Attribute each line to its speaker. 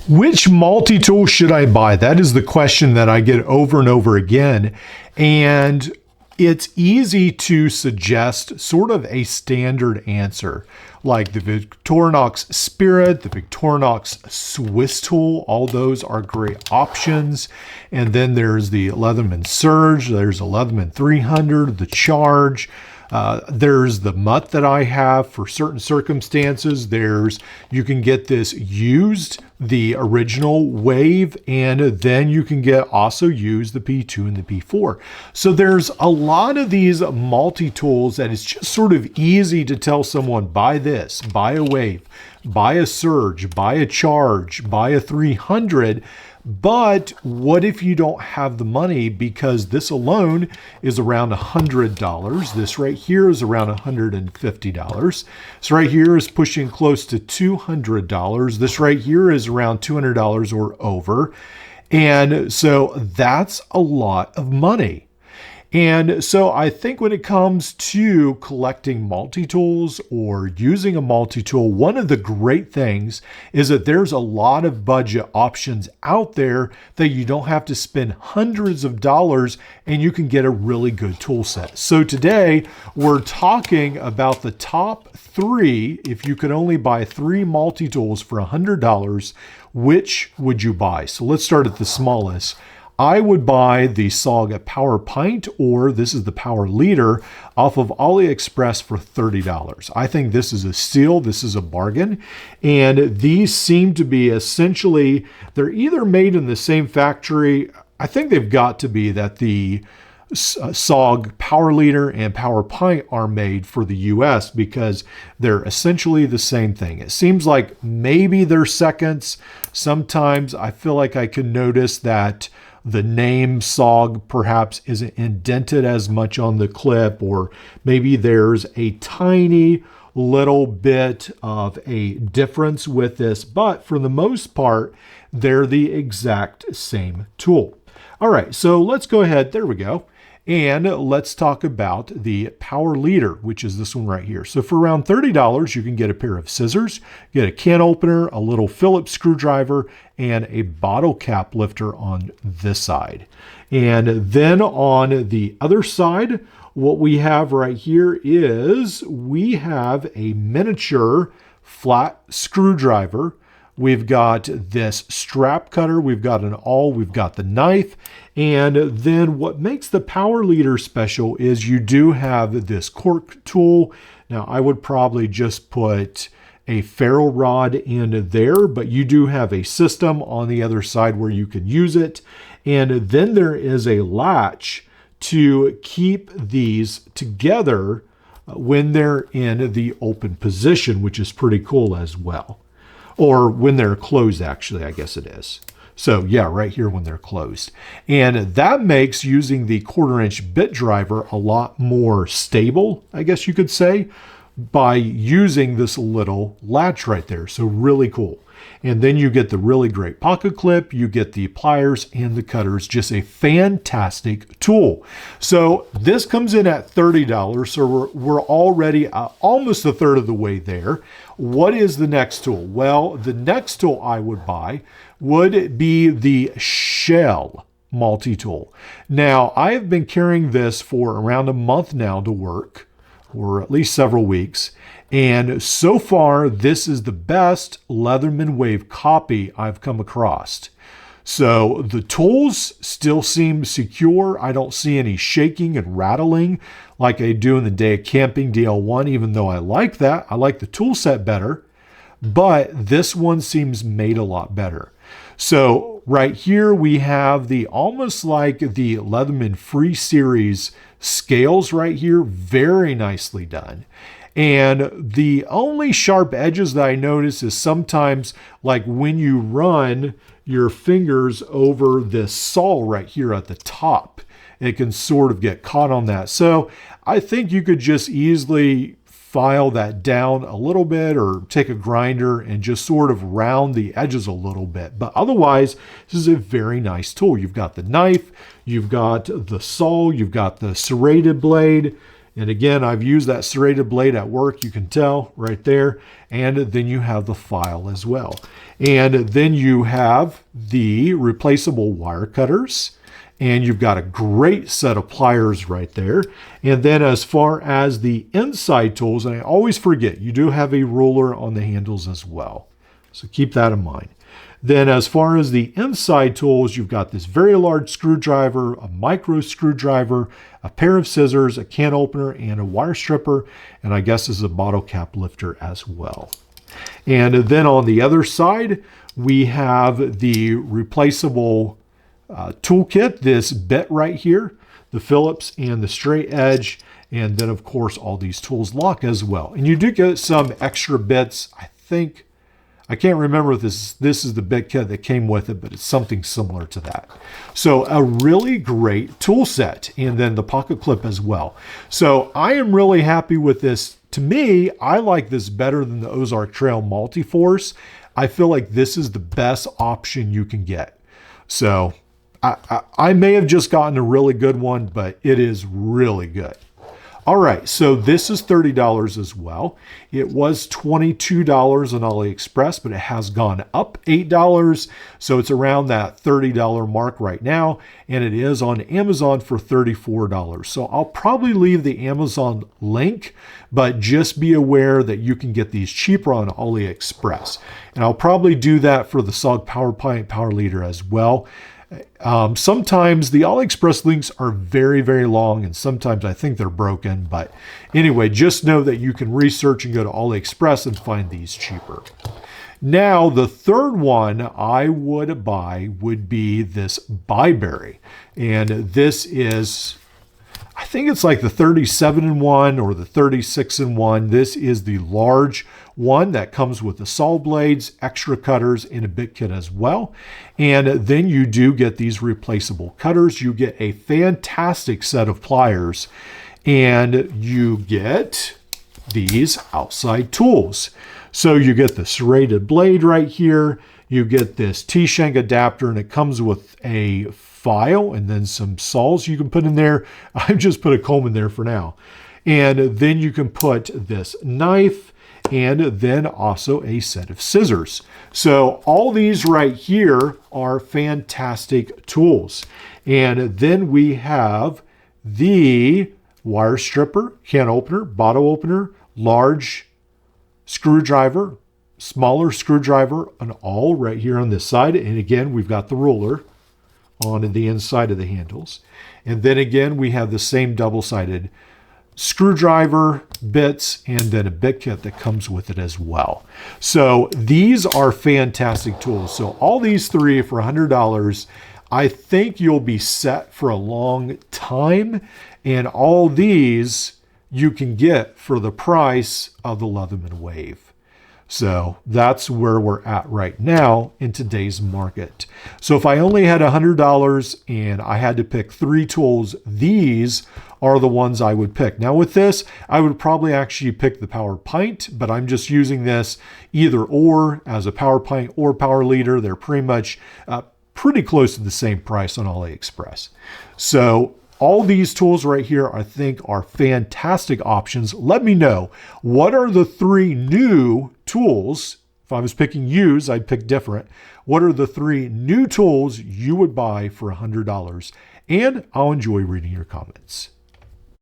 Speaker 1: Which multi-tool should I buy? That is the question that I get over and over again. And it's easy to suggest sort of a standard answer, like the Victorinox Spirit, the Victorinox Swiss tool. All those are great options. And then there's the Leatherman Surge, there's a Leatherman 300, the Charge. There's the Mutt that I have for certain circumstances. You can get this used, the original Wave, and then you can get also use the P2 and the P4. So there's a lot of these multi-tools that it's just sort of easy to tell someone, buy this, buy a Wave, buy a Surge, buy a Charge, buy a 300. But what if you don't have the money? Because this alone is around $100. This right here is around $150. This right here is pushing close to $200. This right here is around $200 or over. And so that's a lot of money. And so I think when it comes to collecting multi-tools or using a multi-tool, one of the great things is that there's a lot of budget options out there that you don't have to spend hundreds of dollars and you can get a really good tool set. So today we're talking about the top three. If you could only buy 3 multi-tools for $100, which would you buy? So let's start at the smallest. I would buy the SOG Power Pint, or this is the Power Leader, off of AliExpress for $30. I think this is a steal. This is a bargain. And these seem to be essentially, they're either made in the same factory. I think they've got to be that the SOG Power Leader and Power Pint are made for the US because they're essentially the same thing. It seems like maybe they're seconds. Sometimes I feel like I can notice that the name SOG perhaps isn't indented as much on the clip, or maybe there's a tiny little bit of a difference with this, but for the most part, they're the exact same tool. All right, so let's go ahead. There we go. And let's talk about the Power Leader, which is this one right here. So for around $30, you can get a pair of scissors, get a can opener, a little Phillips screwdriver, and a bottle cap lifter on this side. And then on the other side, what we have right here is we have a miniature flat screwdriver. We've got this strap cutter, we've got an awl, we've got the knife, and then what makes the Power Leader special is you do have this cork tool. Now I would probably just put a ferro rod in there, but you do have a system on the other side where you can use it. And then there is a latch to keep these together when they're in the open position, which is pretty cool as well. Or when they're closed, actually, I guess it is. So yeah, right here when they're closed. And that makes using the 1/4-inch bit driver a lot more stable, I guess you could say, by using this little latch right there. So really cool. And then you get the really great pocket clip, you get the pliers and the cutters, just a fantastic tool. So this comes in at $30, so we're already almost a third of the way there. What is the next tool? Well, the next tool I would buy would be the Shell multi-tool. Now, I have been carrying this for around a month now to work, or at least several weeks. And so far, this is the best Leatherman Wave copy I've come across. So the tools still seem secure. I don't see any shaking and rattling like I do in the Day of Camping DL1, even though I like that. I like the tool set better, but this one seems made a lot better. So right here we have the almost like the Leatherman Free Series scales right here, very nicely done. And the only sharp edges that I notice is sometimes like when you run your fingers over this saw right here at the top, it can sort of get caught on that. So I think you could just easily file that down a little bit or take a grinder and just sort of round the edges a little bit. But otherwise, this is a very nice tool. You've got the knife, you've got the saw, you've got the serrated blade, And again, I've used that serrated blade at work, you can tell right there. And then you have the file as well. And then you have the replaceable wire cutters. And you've got a great set of pliers right there. And then as far as the inside tools, and I always forget, you do have a ruler on the handles as well. So keep that in mind. Then as far as the inside tools, you've got this very large screwdriver, a micro screwdriver, a pair of scissors, a can opener, and a wire stripper, and I guess this is a bottle cap lifter as well. And then on the other side, we have the replaceable toolkit, this bit right here, the Phillips and the straight edge, and then of course all these tools lock as well. And you do get some extra bits. I can't remember if this is the bit kit that came with it, but it's something similar to that. So a really great tool set, and then the pocket clip as well. So I am really happy with this. To me, I like this better than the Ozark Trail Multi-Force. I feel like this is the best option you can get. So I may have just gotten a really good one, but it is really good. All right, so this is $30 as well. It was $22 on AliExpress, but it has gone up $8. So it's around that $30 mark right now. And it is on Amazon for $34. So I'll probably leave the Amazon link, but just be aware that you can get these cheaper on AliExpress. And I'll probably do that for the SOG Power Pint Power Leader as well. Sometimes the AliExpress links are very, very long, and sometimes I think they're broken. But anyway, just know that you can research and go to AliExpress and find these cheaper. Now, the third one I would buy would be this Byberry. And this is, I think it's like the 37-in-1 or the 36-in-1. This is the large one that comes with the saw blades, extra cutters, and a bit kit as well. And then you do get these replaceable cutters. You get a fantastic set of pliers, and you get these outside tools. So you get the serrated blade right here. You get this T-shank adapter, and it comes with a file and then some saws you can put in there. I've just put a comb in there for now. And then you can put this knife and then also a set of scissors. So all these right here are fantastic tools. And then we have the wire stripper, can opener, bottle opener, large screwdriver, smaller screwdriver, and all right here on this side. And again, we've got the ruler on the inside of the handles. And then again, we have the same double-sided screwdriver, bits, and then a bit kit that comes with it as well. So these are fantastic tools. So all these three for $100, I think you'll be set for a long time. And all these you can get for the price of the Leatherman Wave. So that's where we're at right now in today's market. So if I only had $100 and I had to pick three tools, these are the ones I would pick. Now with this, I would probably actually pick the Power Pint, but I'm just using this either or as a Power Pint or Power Leader. They're pretty much pretty close to the same price on AliExpress. So all these tools right here, I think, are fantastic options. Let me know, what are the three new tools? If I was picking used, I'd pick different. What are the three new tools you would buy for $100? And I'll enjoy reading your comments.